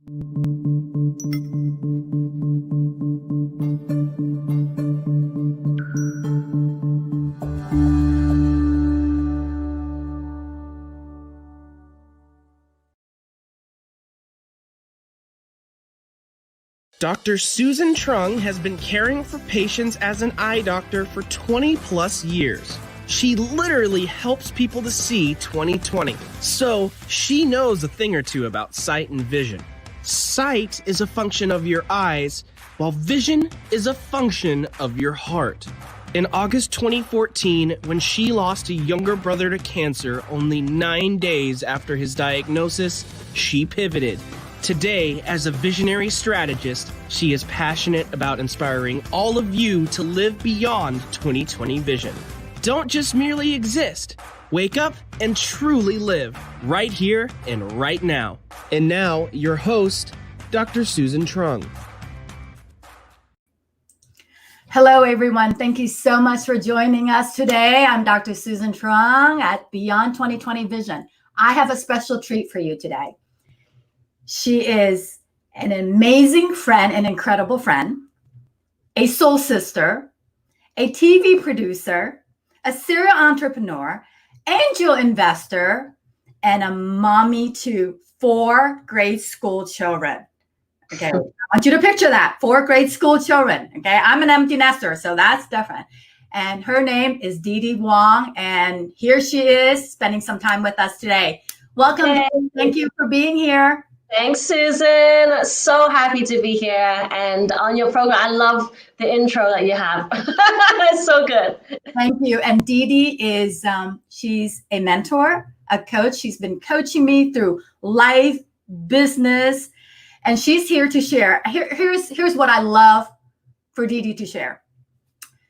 Dr. Susan Truong has been caring for patients as an eye doctor for 20 plus years. She literally helps people to see 20/20. So she knows a thing or two about sight and vision. Sight is a function of your eyes, while vision is a function of your heart. In August 2014, when she lost a younger brother to cancer only 9 days after his diagnosis, she pivoted. Today, as a visionary strategist, she is passionate about inspiring all of you to live beyond 20/20 vision. Don't just merely exist. Wake up and truly live right here and right now. And now, your host, Dr. Susan Truong. Hello, everyone. Thank you so much for joining us today. I'm Dr. Susan Truong at Beyond 20/20 Vision. I have a special treat for you today. She is an amazing friend, an incredible friend, a soul sister, a TV producer, a serial entrepreneur, angel investor, and a mommy to 4 grade school children. Okay, I want you to picture that, 4 grade school children. Okay, I'm an empty nester, so that's different. And her name is Didi Wong, and here she is spending some time with us today. Welcome. Hey. Thank you for being here. Thanks, Susan. So happy to be here and on your program. I love the intro that you have. It's so good. Thank you. And Didi is, she's a mentor, a coach. She's been coaching me through life, business, and she's here to share. Here's what I love for Didi to share.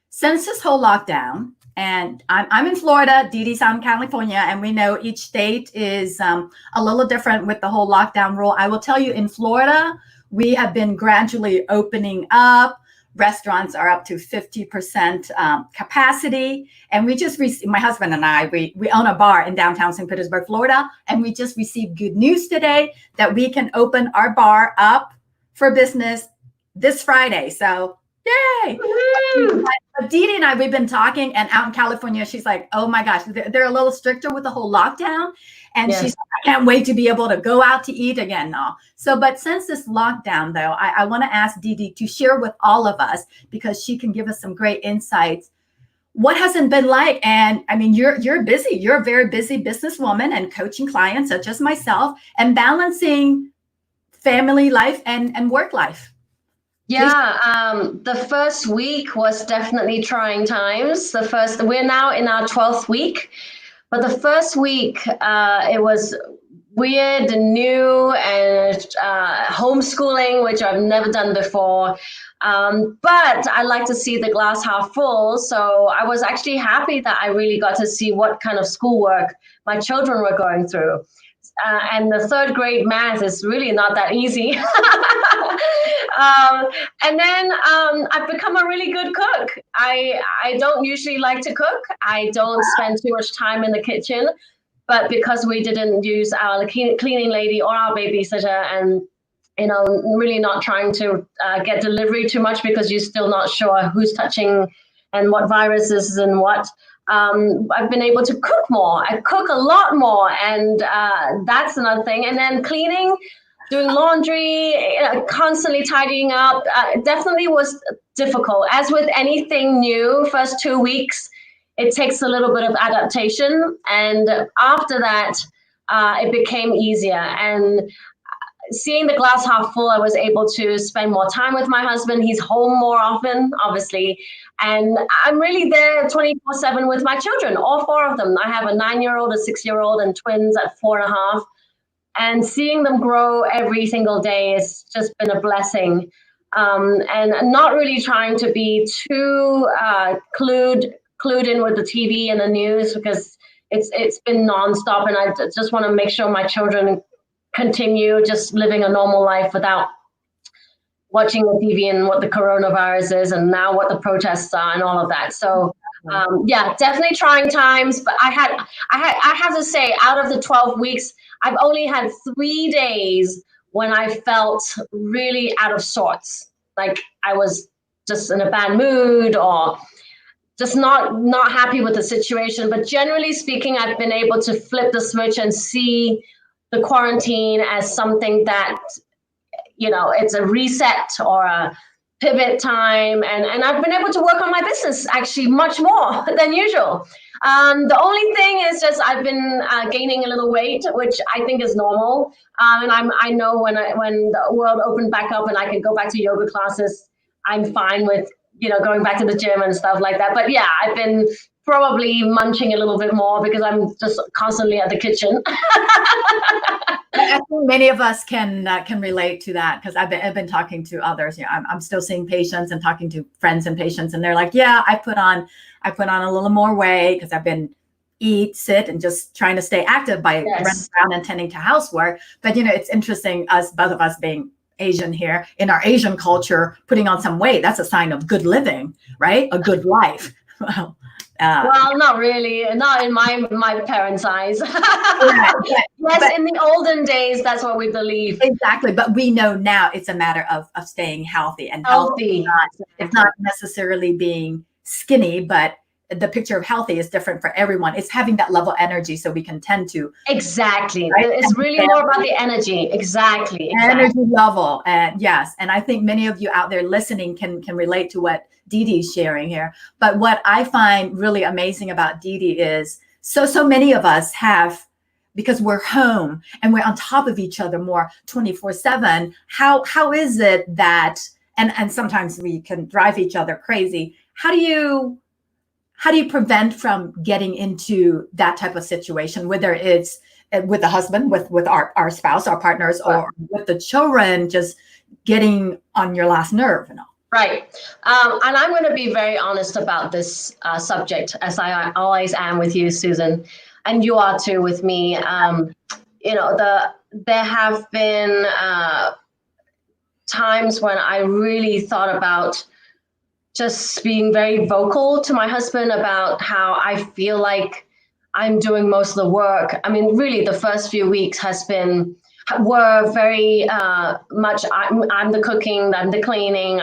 Since this whole lockdown, and I'm in Florida, Didi's out in California, and we know each state is a little different with the whole lockdown rule. I will tell you, in Florida, we have been gradually opening up. Restaurants are up to 50% capacity. And we just received, my husband and I, we own a bar in downtown St. Petersburg, Florida. And we just received good news today that we can open our bar up for business this Friday. So yay! But Didi and I, we've been talking, and out in California, she's like, oh my gosh, they're a little stricter with the whole lockdown. And she's like, I can't wait to be able to go out to eat again now. So, but since this lockdown, though, I want to ask Didi to share with all of us, because she can give us some great insights. What has it been like? And I mean, you're busy. You're a very busy businesswoman and coaching clients such as myself and balancing family life and work life. Yeah, the first week was definitely trying times. We're now in our 12th week, but the first week it was weird and new and homeschooling, which I've never done before. But I like to see the glass half full. So I was actually happy that I really got to see what kind of schoolwork my children were going through. And the 3rd grade math is really not that easy. And then I've become a really good cook. I don't usually like to cook. I don't spend too much time in the kitchen. But because we didn't use our cleaning lady or our babysitter, and really not trying to get delivery too much because you're still not sure who's touching and what viruses and what. I've been able to cook more. I cook a lot more, and that's another thing. And then cleaning, doing laundry, constantly tidying up, definitely was difficult. As with anything new, first 2 weeks, it takes a little bit of adaptation. And after that, it became easier. And seeing the glass half full, I was able to spend more time with my husband. He's home more often, obviously. And I'm really there 24/7 with my children, all 4 of them. I have a 9-year-old, a 6-year-old, and twins at 4.5. And seeing them grow every single day has just been a blessing. And not really trying to be too clued in with the TV and the news, because it's been nonstop. And I just want to make sure my children continue just living a normal life without watching the TV and what the coronavirus is and now what the protests are and all of that. So yeah, definitely trying times. But I have to say, out of the 12 weeks, I've only had 3 days when I felt really out of sorts, like I was just in a bad mood or just not happy with the situation. But generally speaking, I've been able to flip the switch and see the quarantine as something that, it's a reset or a pivot time. And I've been able to work on my business actually much more than usual. The only thing is just I've been gaining a little weight, which I think is normal. And I know when the world opened back up and I can go back to yoga classes, I'm fine with, going back to the gym and stuff like that. But yeah, I've been probably munching a little bit more because I'm just constantly at the kitchen. I think many of us can relate to that, because I've been talking to others. I'm still seeing patients and talking to friends and patients, and they're like, yeah, I put on a little more weight because I've been sit and just trying to stay active by running around and tending to housework. But it's interesting, both of us being Asian here, in our Asian culture, putting on some weight, that's a sign of good living, right? A good life. Well, not really. Not in my parents' eyes. Yes, but in the olden days, that's what we believe. Exactly. But we know now it's a matter of staying healthy. And healthy. It's not necessarily being skinny, but the picture of healthy is different for everyone. It's having that level of energy so we can tend to. Exactly. Right? It's really more about the energy. Exactly. Energy level. And yes. And I think many of you out there listening can relate to what Didi's sharing here. But what I find really amazing about Didi is so many of us have, because we're home and we're on top of each other more 24/7. How is it that, and sometimes we can drive each other crazy. How do you prevent from getting into that type of situation, whether it's with the husband, with our spouse, our partners, or with the children, just getting on your last nerve and all? Right. And I'm going to be very honest about this subject, as I always am with you, Susan, and you are too with me. There have been times when I really thought about just being very vocal to my husband about how I feel like I'm doing most of the work. I mean, really, the first few weeks were very much I'm the cooking, I'm the cleaning,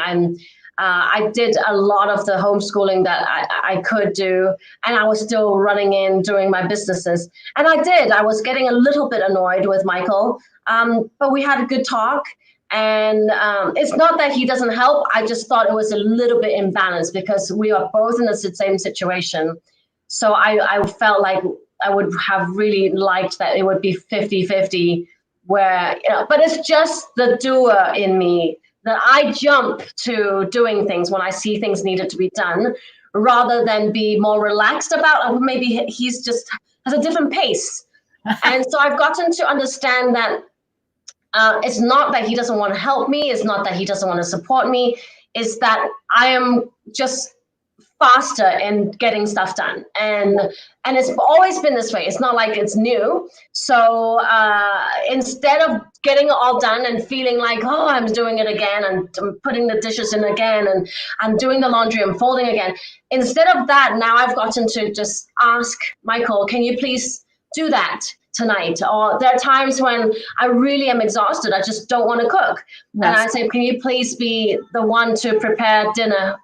I did a lot of the homeschooling that I could do, and I was still running in doing my businesses. And I was getting a little bit annoyed with Michael, but we had a good talk. And it's not that he doesn't help. I just thought it was a little bit imbalanced because we are both in the same situation. So I felt like I would have really liked that it would be 50-50 where, but it's just the doer in me that I jump to doing things when I see things needed to be done, rather than be more relaxed about, or maybe he's just has a different pace. And so I've gotten to understand that it's not that he doesn't want to help me. It's not that he doesn't want to support me. It's that I am just faster in getting stuff done. And it's always been this way. It's not like it's new. So instead of getting it all done and feeling like, oh, I'm doing it again, and I'm putting the dishes in again, and I'm doing the laundry and folding again. Instead of that, now I've gotten to just ask Michael, can you please do that tonight? Or there are times when I really am exhausted. I just don't want to cook. Yes. And I say, can you please be the one to prepare dinner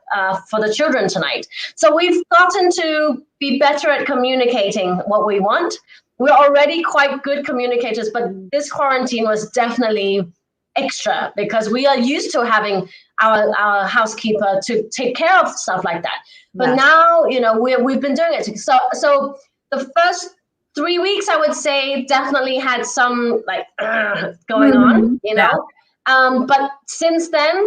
for the children tonight? So we've gotten to be better at communicating what we want. We're already quite good communicators, but this quarantine was definitely extra because we are used to having our housekeeper to take care of stuff like that. But yes. Now, we've been doing it. So the first 3 weeks, I would say, definitely had some going on, Yeah. But since then,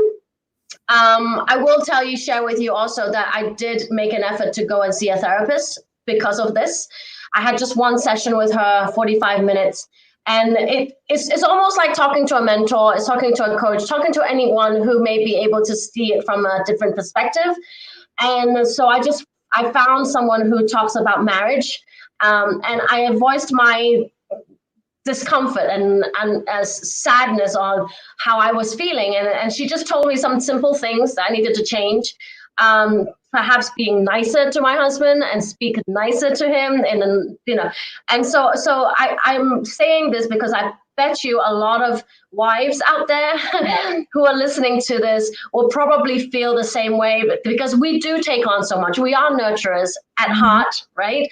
I will share with you also that I did make an effort to go and see a therapist because of this. I had just one session with her, 45 minutes. And it's almost like talking to a mentor, it's talking to a coach, talking to anyone who may be able to see it from a different perspective. And so I found someone who talks about marriage. And I voiced my discomfort and sadness on how I was feeling. And she just told me some simple things that I needed to change. perhaps being nicer to my husband and speak nicer to him, and and so I'm saying this because I bet you a lot of wives out there who are listening to this will probably feel the same way, because we do take on so much. We are nurturers at heart, right?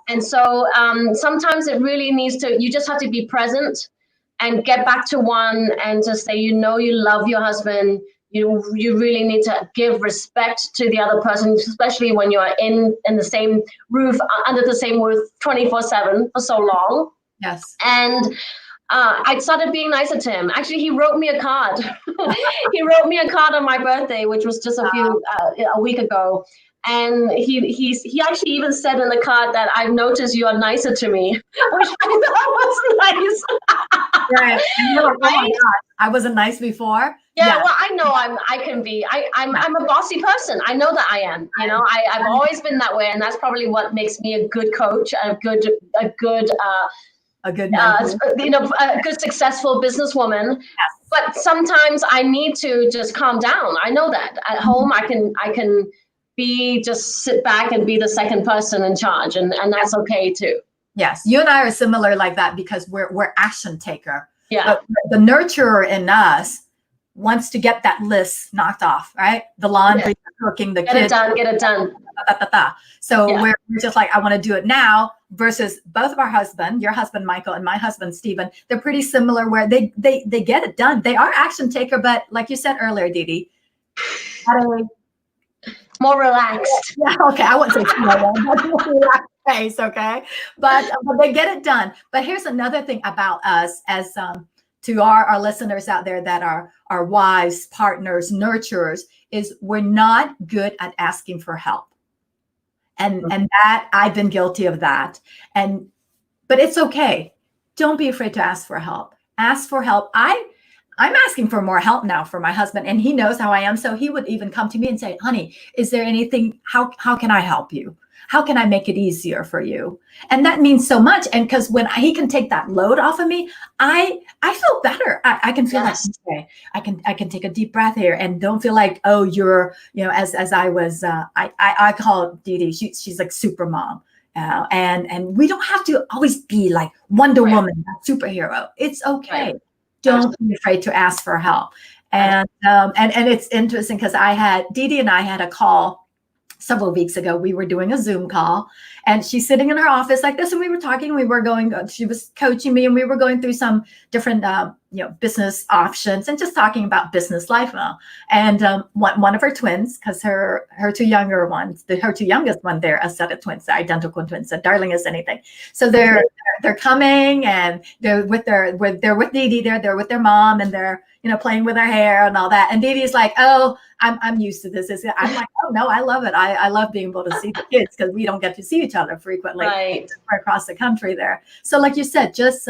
And so sometimes it really needs to, you just have to be present and get back to one and just say, you love your husband. You really need to give respect to the other person, especially when you're in the same roof, under the same roof 24/7 for so long. Yes. And I started being nicer to him. Actually, he wrote me a card. He wrote me a card on my birthday, which was just a week ago. And he actually even said in the card that I've noticed you are nicer to me, which I thought was nice. Right. And you're like, oh my God, I wasn't nice before. Yeah, well, I know I can be. I'm a bossy person. I know that I am. I've always been that way, and that's probably what makes me a good coach, a good a good successful businesswoman. Yes. But sometimes I need to just calm down. I know that at home I can be just sit back and be the second person in charge, and that's okay too. Yes, you and I are similar like that because we're action taker. Yeah. But the nurturer in us wants to get that list knocked off, right? The laundry, the cooking, the kids. Get it done. So we're just like, I want to do it now, versus both of your husband, Michael, and my husband, Stephen, they're pretty similar where they get it done. They are action taker, but like you said earlier, Didi, more relaxed. Yeah, okay. I wouldn't say too more relaxed pace, okay? But they get it done. But here's another thing about us as to our listeners out there that are wives, partners, nurturers, is we're not good at asking for help. And that I've been guilty of that. But it's okay. Don't be afraid to ask for help. Ask for help. I'm asking for more help now for my husband, and he knows how I am. So he would even come to me and say, honey, is there anything, how can I help you? How can I make it easier for you? And that means so much. And because when he can take that load off of me, I feel better. I can feel like, okay, I can take a deep breath here and don't feel like, oh, you're, as I was, I call Didi, she's like supermom. And we don't have to always be like Wonder Woman, superhero. It's okay. Right. Don't be afraid to ask for help. And it's interesting because Didi and I had a call several weeks ago. We were doing a Zoom call, and she's sitting in her office like this, and we were talking. She was coaching me, and we were going through some different, business options and just talking about business life now. And one of her twins, because her two younger ones, her two youngest one, they're a set of twins, identical twins, so darling as anything. So they're coming, and they're with Didi. They're with their mom, and they're playing with her hair and all that. And Didi's like, oh, I'm used to this. I'm like, oh no, I love it. I love being able to see the kids because we don't get to see each other frequently across the country there. So like you said, just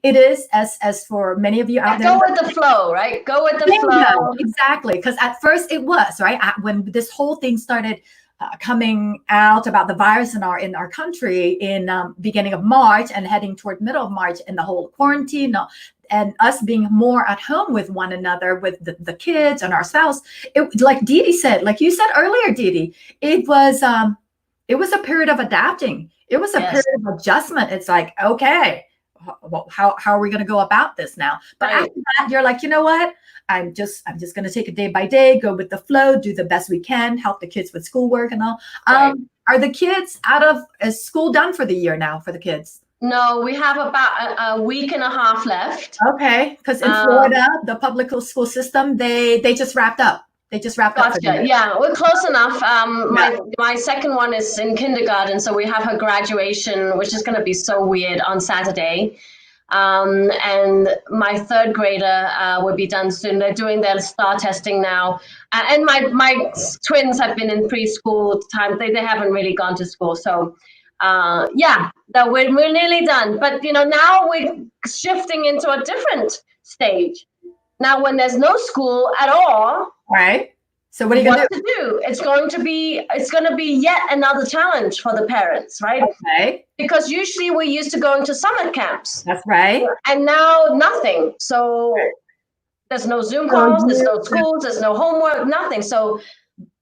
it is as for many of you out there. Go with the flow, right? Go with the flow. Exactly. Because at first it was, right? When this whole thing started coming out about the virus in our country in beginning of March and heading toward middle of March, and the whole quarantine and us being more at home with one another, with the kids and our spouse, it, like Didi said, like you said earlier, Didi, it was a period of adapting. It was a period of adjustment. It's like, okay, how are we going to go about this now? But after that, you're like, you know what? I'm just going to take it day by day, go with the flow, do the best we can, help the kids with schoolwork and all. Are the kids is school done for the year now for the kids? No, we have about a week and a half left. Okay, because in Florida, the public school system, they just wrapped up. They just wrapped up. Yeah, we're close enough. My second one is in kindergarten, so we have her graduation, which is going to be so weird, on Saturday. And my third grader will be done soon. They're doing their STAR testing now. And my twins have been in preschool time. They haven't really gone to school. So we're nearly done. But now we're shifting into a different stage. Now, when there's no school at all, right? So what are you going to do? It's going to be yet another challenge for the parents, right? Okay. Because usually we're used to going to summer camps. That's right. And now nothing. So there's no Zoom calls, there's no schools, there's no homework, nothing. So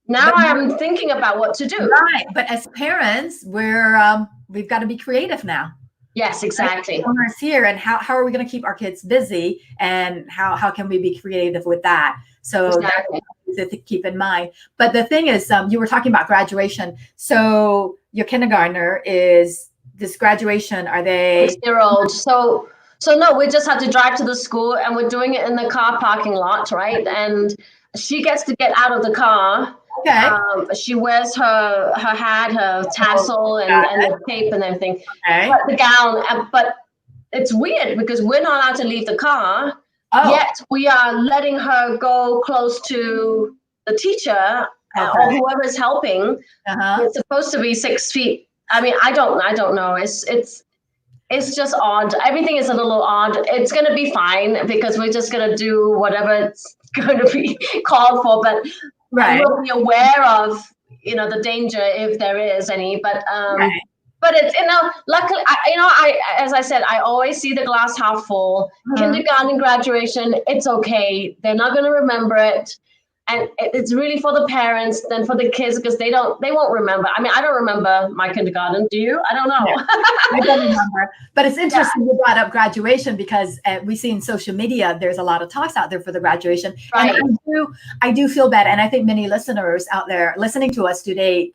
Now I'm thinking about what to do. Right. But as parents, we've got to be creative now. Yes, exactly. Summer's here, and how are we going to keep our kids busy, and how can we be creative with that? So exactly. That's to keep in mind. But the thing is, you were talking about graduation. So your kindergartner is this graduation. Are they 6-year-old? So no, we just have to drive to the school, and we're doing it in the car parking lot, right? And she gets to get out of the car. Okay. She wears her hat, her tassel, and the tape and everything. Okay. But the gown. But it's weird because we're not allowed to leave the car. Oh. Yet we are letting her go close to the teacher or whoever is helping. It's supposed to be 6 feet. I mean, I don't know. It's just odd. Everything is a little odd. It's going to be fine because we're just going to do whatever it's going to be called for. But we'll be aware of, the danger if there is any. But but it's, luckily, as I said, I always see the glass half full. Kindergarten graduation, it's okay. They're not going to remember it. And it's really for the parents than for the kids because they won't remember. I mean, I don't remember my kindergarten. Do you? I don't know. Yeah, I don't remember. But it's interesting you brought up graduation because we see in social media, there's a lot of talks out there for the graduation. Right. And I do feel bad. And I think many listeners out there listening to us today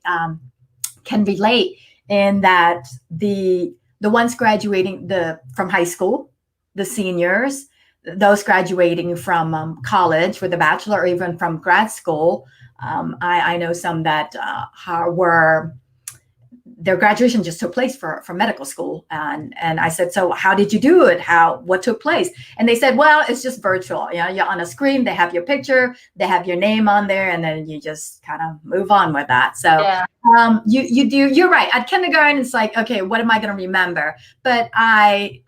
can relate in that the ones graduating from high school, the seniors, those graduating from college with a bachelor or even from grad school. I know some that their graduation just took place for medical school. And I said, so how did you do it? What took place? And they said, well, it's just virtual. You're on a screen, they have your picture, they have your name on there, and then you just kind of move on with that. So you're right. At kindergarten, it's like, okay, what am I going to remember? But I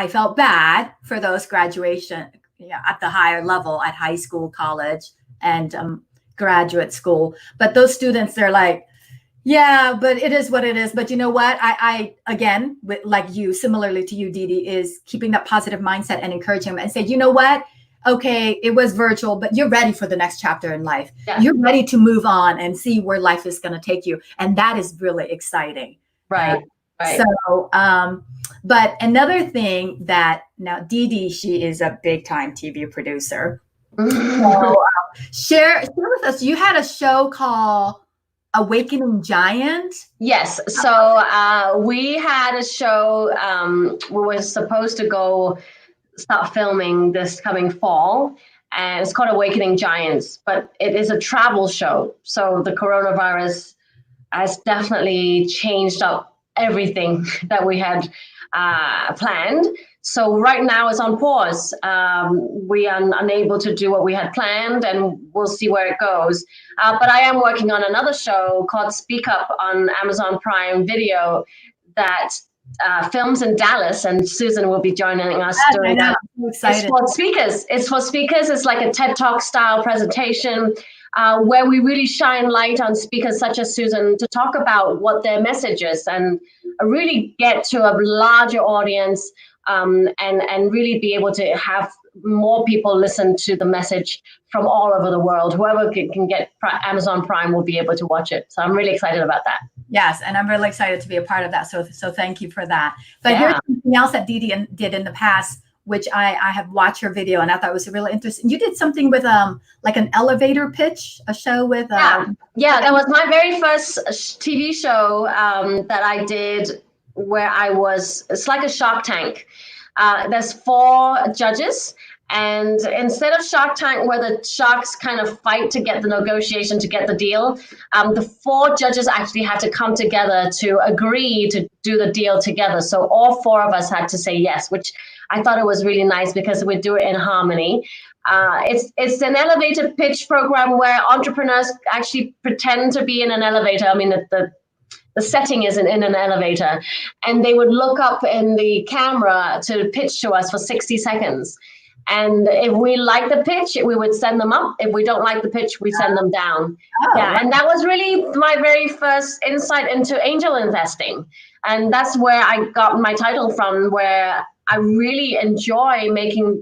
felt bad for those graduation at the higher level at high school, college, and graduate school. But those students, they're like, yeah, but it is what it is. But you know what? I again, like you, similarly to you, Didi, is keeping that positive mindset and encouraging them and say, you know what? Okay, it was virtual, but you're ready for the next chapter in life. Yeah. You're ready to move on and see where life is going to take you. And that is really exciting. Right. So, but another thing that now Didi, she is a big time TV producer. So share with us. You had a show called Awakening Giant. Yes. So we had a show. We were supposed to start filming this coming fall, and it's called Awakening Giants. But it is a travel show. So the coronavirus has definitely changed up everything that we had planned. So right now it's on pause. We are unable to do what we had planned, and we'll see where it goes. But I am working on another show called Speak Up on Amazon Prime Video that films in Dallas, and Susan will be joining us during that. It's for speakers. It's like a TED Talk style presentation where we really shine light on speakers such as Susan to talk about what their message is and really get to a larger audience and really be able to have more people listen to the message from all over the world. Whoever can get Amazon Prime will be able to watch it. So I'm really excited about that. Yes, and I'm really excited to be a part of that. So thank you for that. But here's something else that Didi did in the past, which I have watched her video and I thought was really interesting. You did something with like an elevator pitch, a show with yeah, that was my very first TV show that I did where it's like a Shark Tank. There's 4 judges, and instead of Shark Tank where the sharks kind of fight to get the negotiation, to get the deal, the 4 judges actually had to come together to agree to do the deal together. So all 4 of us had to say yes, which I thought it was really nice because we do it in harmony. It's an elevator pitch program where entrepreneurs actually pretend to be in an elevator. I mean, the setting is in an elevator, and they would look up in the camera to pitch to us for 60 seconds. And if we like the pitch, we would send them up. If we don't like the pitch, we send them down. And that was really my very first insight into angel investing. And that's where I got my title from, where I really enjoy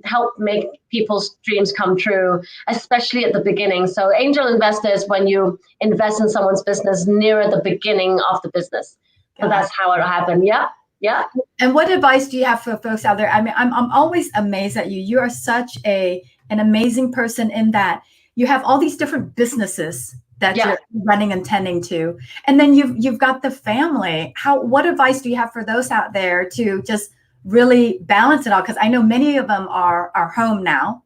help make people's dreams come true, especially at the beginning. So angel investors, when you invest in someone's business nearer the beginning of the business. So that's how it happened. Yeah. Yeah. And what advice do you have for folks out there? I mean, I'm always amazed at you. You are such an amazing person in that you have all these different businesses that you're running and tending to. And then you've got the family. What advice do you have for those out there to just really balance it all? Because I know many of them are home now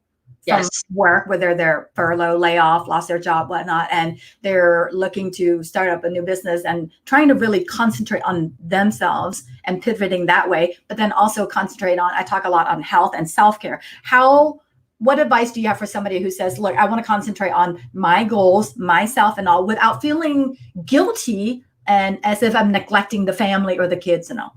from work, whether they're furlough, layoff, lost their job, whatnot, and they're looking to start up a new business and trying to really concentrate on themselves and pivoting that way, but then also concentrate on, I talk a lot on health and self-care. What advice do you have for somebody who says, look, I want to concentrate on my goals, myself and all, without feeling guilty and as if I'm neglecting the family or the kids and all?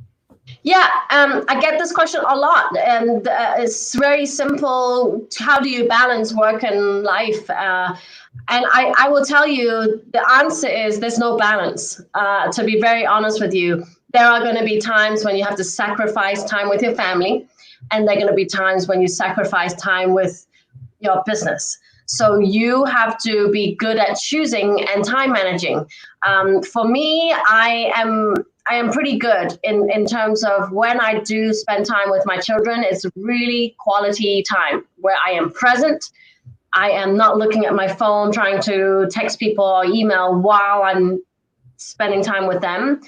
Yeah, I get this question a lot, and it's very simple. How do you balance work and life? And I will tell you, the answer is there's no balance. To be very honest with you, there are going to be times when you have to sacrifice time with your family, and there are going to be times when you sacrifice time with your business. So you have to be good at choosing and time managing. For me, I am pretty good in terms of when I do spend time with my children. It's really quality time where I am present. I am not looking at my phone trying to text people or email while I'm spending time with them.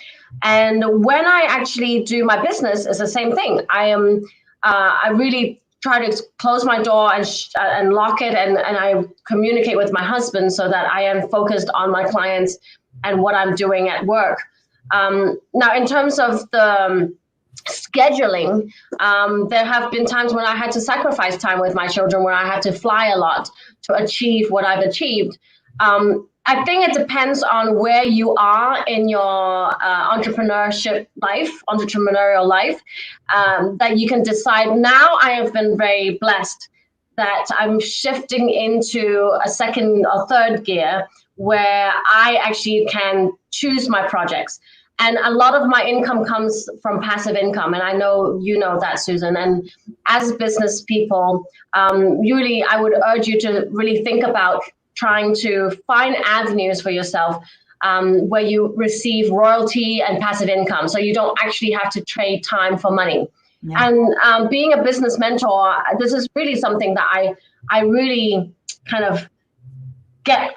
And when I actually do my business, it's the same thing. I really try to close my door and lock it, and I communicate with my husband so that I am focused on my clients and what I'm doing at work. Now, in terms of the scheduling, there have been times when I had to sacrifice time with my children, where I had to fly a lot to achieve what I've achieved. I think it depends on where you are in your entrepreneurial life, that you can decide. Now I have been very blessed that I'm shifting into a second or third gear where I actually can choose my projects. And a lot of my income comes from passive income. And I know you know that, Susan. And as business people, really, I would urge you to really think about trying to find avenues for yourself where you receive royalty and passive income. So you don't actually have to trade time for money. Yeah. And being a business mentor, this is really something that I really kind of get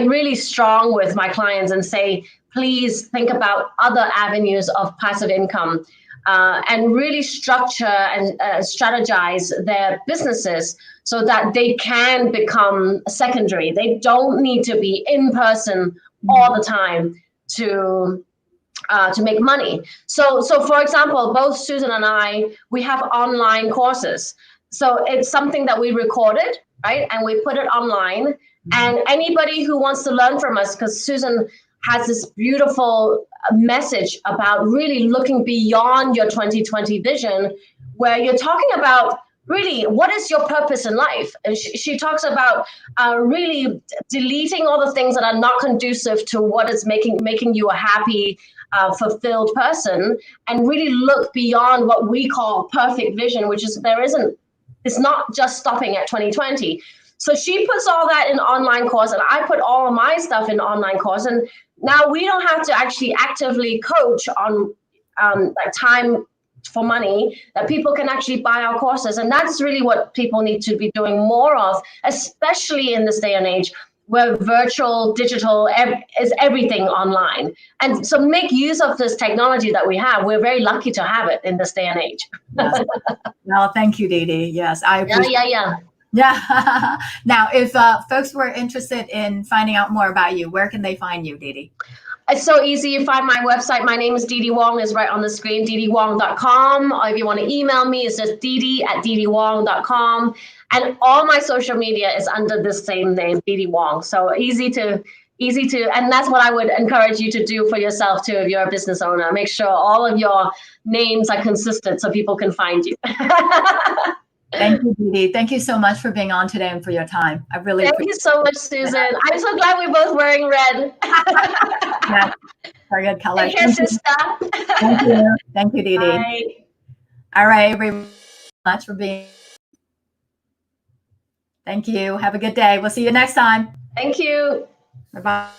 really strong with my clients and say, please think about other avenues of passive income and really structure and strategize their businesses so that they can become secondary. They don't need to be in person all the time to make money. So for example, both Susan and we have online courses. So it's something that we recorded, right? And we put it online. And anybody who wants to learn from us, because Susan has this beautiful message about really looking beyond your 2020 vision, where you're talking about really what is your purpose in life. And she talks about really deleting all the things that are not conducive to what is making you a happy, fulfilled person, and really look beyond what we call perfect vision, which is it's not just stopping at 2020. So she puts all that in online course, and I put all of my stuff in online course. And now we don't have to actually actively coach on like time for money, that people can actually buy our courses. And that's really what people need to be doing more of, especially in this day and age where virtual, digital is everything online. And so make use of this technology that we have. We're very lucky to have it in this day and age. Yes. Well, thank you, Didi. Yes, I appreciate Yeah. Now, if folks were interested in finding out more about you, where can they find you, Didi? It's so easy. You find my website. My name is Didi Wong, is right on the screen, didiwong.com. Or if you want to email me, it's just didi@didiwong.com. And all my social media is under the same name, Didi Wong. So easy to, and that's what I would encourage you to do for yourself too, if you're a business owner. Make sure all of your names are consistent so people can find you. Thank you, Didi. Thank you so much for being on today and for your time. I really Thank you so much, Susan. I'm so glad we're both wearing red. Yeah, very good color. Take care, sister. Thank you. Thank you, Didi. Bye. All right, everyone, much for being. Thank you. Have a good day. We'll see you next time. Thank you. Bye-bye.